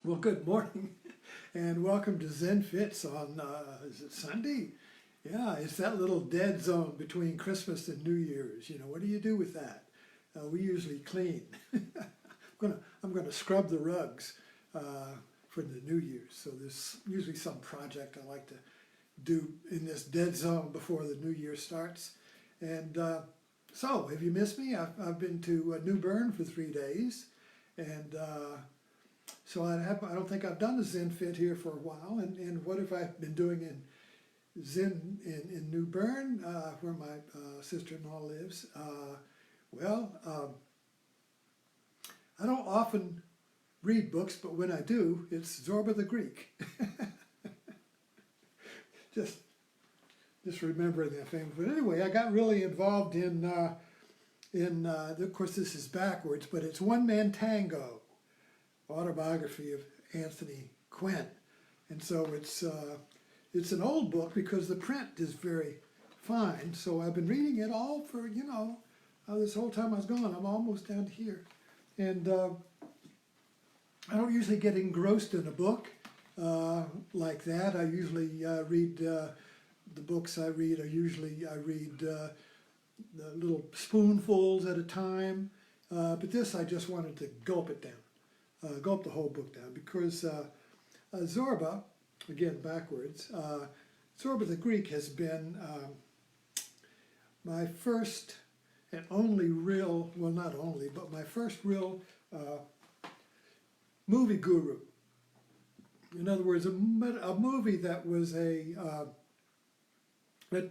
Well, good morning and welcome to Zen Fits on, is it Sunday? Yeah, it's that little dead zone between Christmas and New Year's. You know, what do you do with that? We usually clean. I'm gonna scrub the rugs for the New Year's. So there's usually some project I like to do in this dead zone before the New Year starts. And so, have you missed me? I've been to New Bern for 3 days, and so I don't think I've done a Zen Fit here for a while. And what have I been doing in Zen in New Bern, where my sister-in-law lives? I don't often read books, but when I do, it's Zorba the Greek. just remembering that famous. But anyway, I got really involved in of course this is backwards, but it's One Man Tango, autobiography of Anthony Quinn. And so it's an old book because the print is very fine. So I've been reading it all for, this whole time I was gone. I'm almost down to here. And I don't usually get engrossed in a book like that. I usually read, the books I read I read the little spoonfuls at a time. But this I just wanted to gulp it down. Gulp the whole book down, because Zorba, again backwards, Zorba the Greek has been my first and only real, well not only, but my first real movie guru. In other words, a movie that was that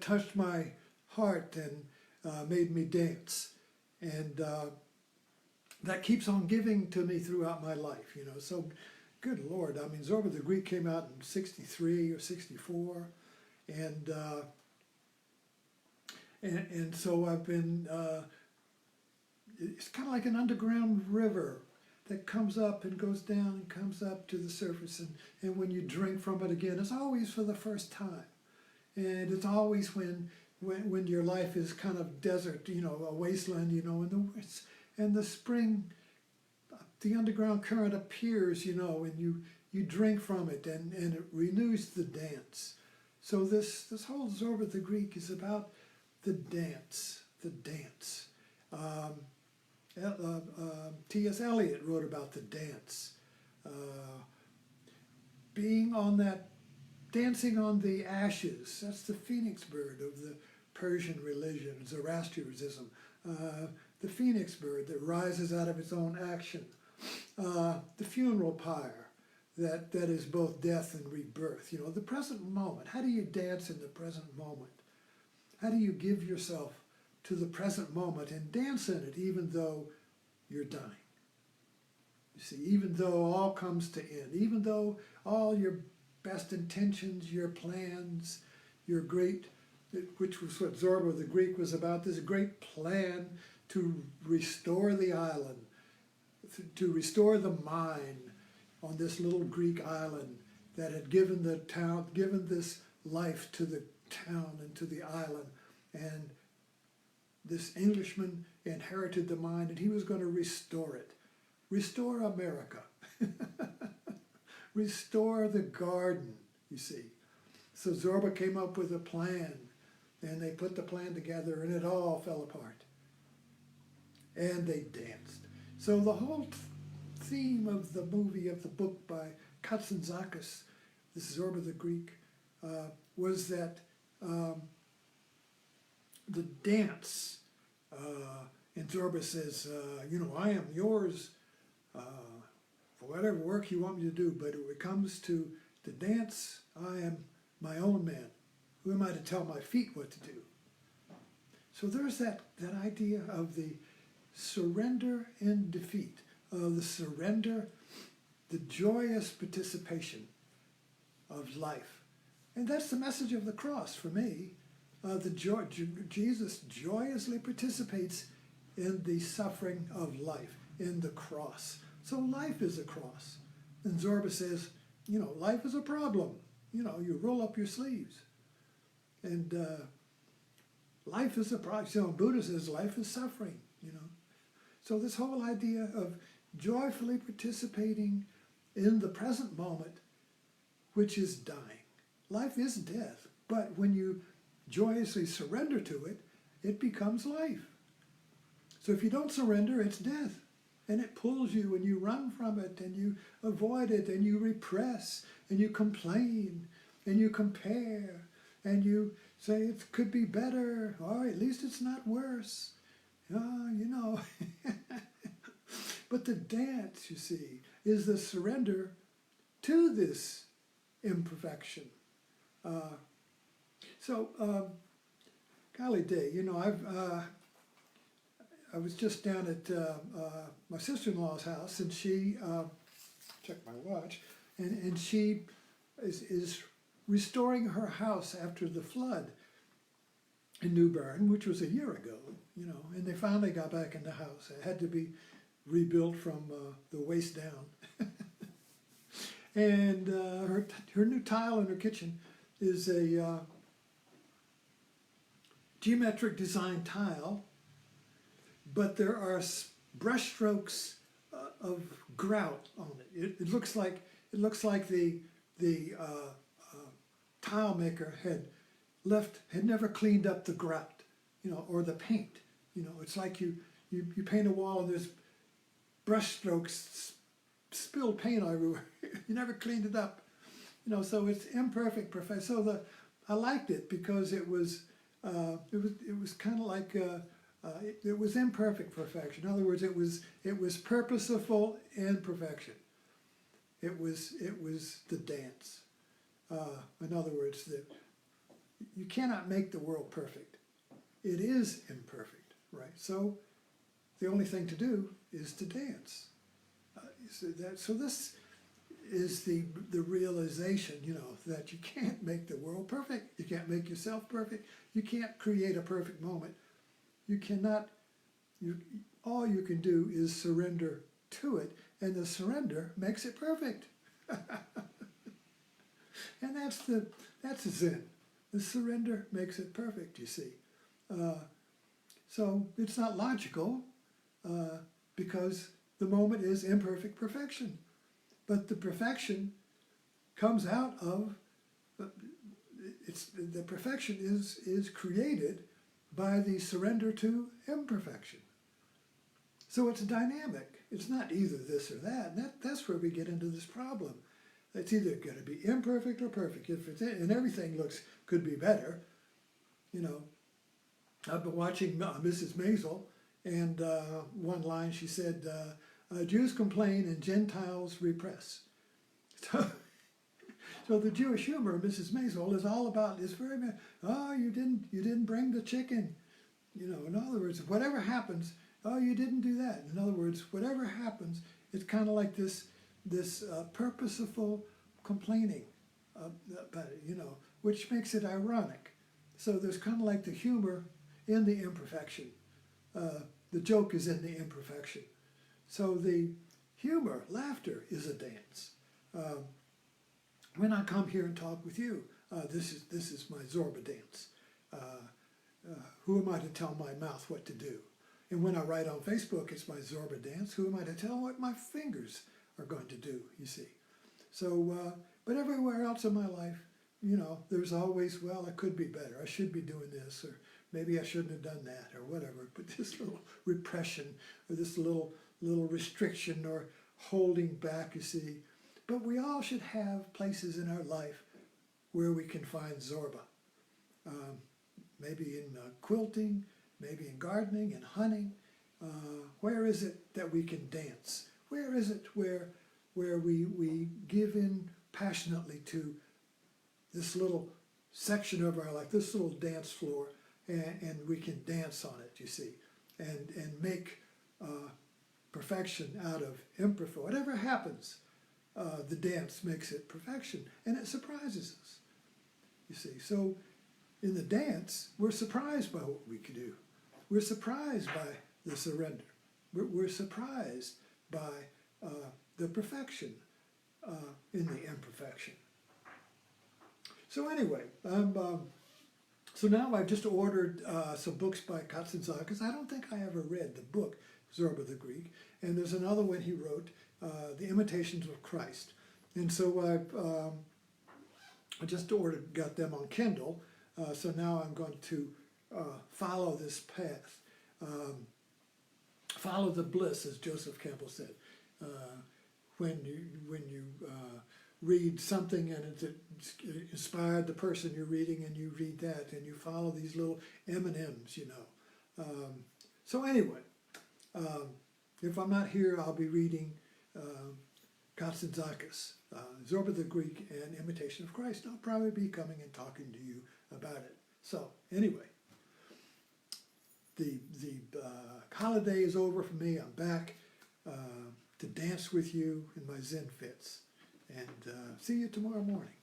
touched my heart and made me dance. And that keeps on giving to me throughout my life, So, good Lord, I mean, Zorba the Greek came out in '63 or '64, and so I've been. It's kind of like an underground river that comes up and goes down and comes up to the surface, and when you drink from it again, it's always for the first time, and it's always when your life is kind of desert, a wasteland, and the spring, the underground current appears, and you drink from it, and it renews the dance. So this whole Zorba the Greek is about the dance, T.S. Eliot wrote about the dance, dancing on the ashes. That's the phoenix bird of the Persian religion, Zoroastrianism. The phoenix bird that rises out of its own action, the funeral pyre that is both death and rebirth. The present moment. How do you dance in the present moment? How do you give yourself to the present moment and dance in it even though you're dying? You see, even though all comes to end, even though all your best intentions, your plans, your great, which was what Zorba the Greek was about, this great plan to restore the island, to restore the mind on this little Greek island that had given this life to the town and to the island. And this Englishman inherited the mind, and he was going to restore it. Restore America. Restore the garden, you see. So Zorba came up with a plan, and they put the plan together, and it all fell apart. And they danced. So the whole theme of the movie, of the book by Katsantzakis, this is Zorba the Greek, was that the dance, and Zorba says, I am yours for whatever work you want me to do, but when it comes to the dance, I am my own man. Who am I to tell my feet what to do? So there's that idea of the surrender and defeat, the surrender, the joyous participation of life. And that's the message of the cross for me. Jesus joyously participates in the suffering of life, in the cross. So life is a cross. And Zorba says, life is a problem. You roll up your sleeves. And life is a problem. Buddha says life is suffering, So this whole idea of joyfully participating in the present moment, which is dying. Life is death, but when you joyously surrender to it, it becomes life. So if you don't surrender, it's death. And it pulls you and you run from it and you avoid it and you repress and you complain and you compare and you say it could be better, or at least it's not worse. You know. But the dance, you see, is the surrender to this imperfection. Golly day, you know, I was just down at my sister-in-law's house, and she checked my watch, and she is restoring her house after the flood in New Bern, which was a year ago, you know, and they finally got back in the house. It had to be rebuilt from the waist down. And her new tile in her kitchen is a geometric design tile, but there are brush strokes of grout on it. It looks like the tile maker had never cleaned up the grout, you know, or the paint. You know, it's like you paint a wall and there's brush strokes, spilled paint everywhere. You never cleaned it up, you know. So it's imperfect perfection. So I liked it because it was kind of like it was imperfect perfection. In other words, it was purposeful imperfection. It was the dance. In other words, you cannot make the world perfect. It is imperfect, right? So the only thing to do is to dance. So this is the realization, you know, that you can't make the world perfect. You can't make yourself perfect. You can't create a perfect moment. You cannot. All you can do is surrender to it, and the surrender makes it perfect. And that's the Zen. The surrender makes it perfect, you see. So it's not logical because the moment is imperfect perfection. But the perfection comes out of, the perfection is created by the surrender to imperfection. So it's dynamic. It's not either this or that. And that's where we get into this problem. It's either going to be imperfect or perfect. If it's and everything could be better, you know. I've been watching Mrs. Maisel, and one line she said, Jews complain and Gentiles repress. So the Jewish humor of Mrs. Maisel is all about, is very much, oh, you didn't bring the chicken. You know, in other words, whatever happens, oh, you didn't do that. In other words, whatever happens, it's kind of like this purposeful complaining about it, you know, which makes it ironic. So there's kind of like the humor in the imperfection. The joke is in the imperfection. So the humor, laughter, is a dance. When I come here and talk with you, this is my Zorba dance. Who am I to tell my mouth what to do? And when I write on Facebook, it's my Zorba dance. Who am I to tell what my fingers are going to do, you see? So, but everywhere else in my life, you know, there's always, well, it could be better. I should be doing this, or maybe I shouldn't have done that, or whatever. But this little repression, or this little restriction, or holding back, you see. But we all should have places in our life where we can find Zorba. Maybe in quilting, maybe in gardening and hunting. Where is it that we can dance? Where is it where we give in passionately to this little section of our life, this little dance floor, and we can dance on it, you see, and make perfection out of imperfection. Whatever happens, the dance makes it perfection, and it surprises us, you see. So in the dance, we're surprised by what we can do. We're surprised by the surrender. We're surprised by the perfection in the imperfection. So anyway, so now I've just ordered some books by Katsunzan, because I don't think I ever read the book Zorba the Greek, and there's another one he wrote the Imitations of Christ. And so I just got them on Kindle, so now I'm going to follow this path. Follow the bliss, as Joseph Campbell said. When you read something and it's inspired the person you're reading, and you read that, and you follow these little M&Ms, you know. So anyway, if I'm not here, I'll be reading Katsantzakis, Zorba the Greek, and Imitation of Christ. I'll probably be coming and talking to you about it. So anyway, the holiday is over for me. I'm back to dance with you in my Zen fits. And see you tomorrow morning.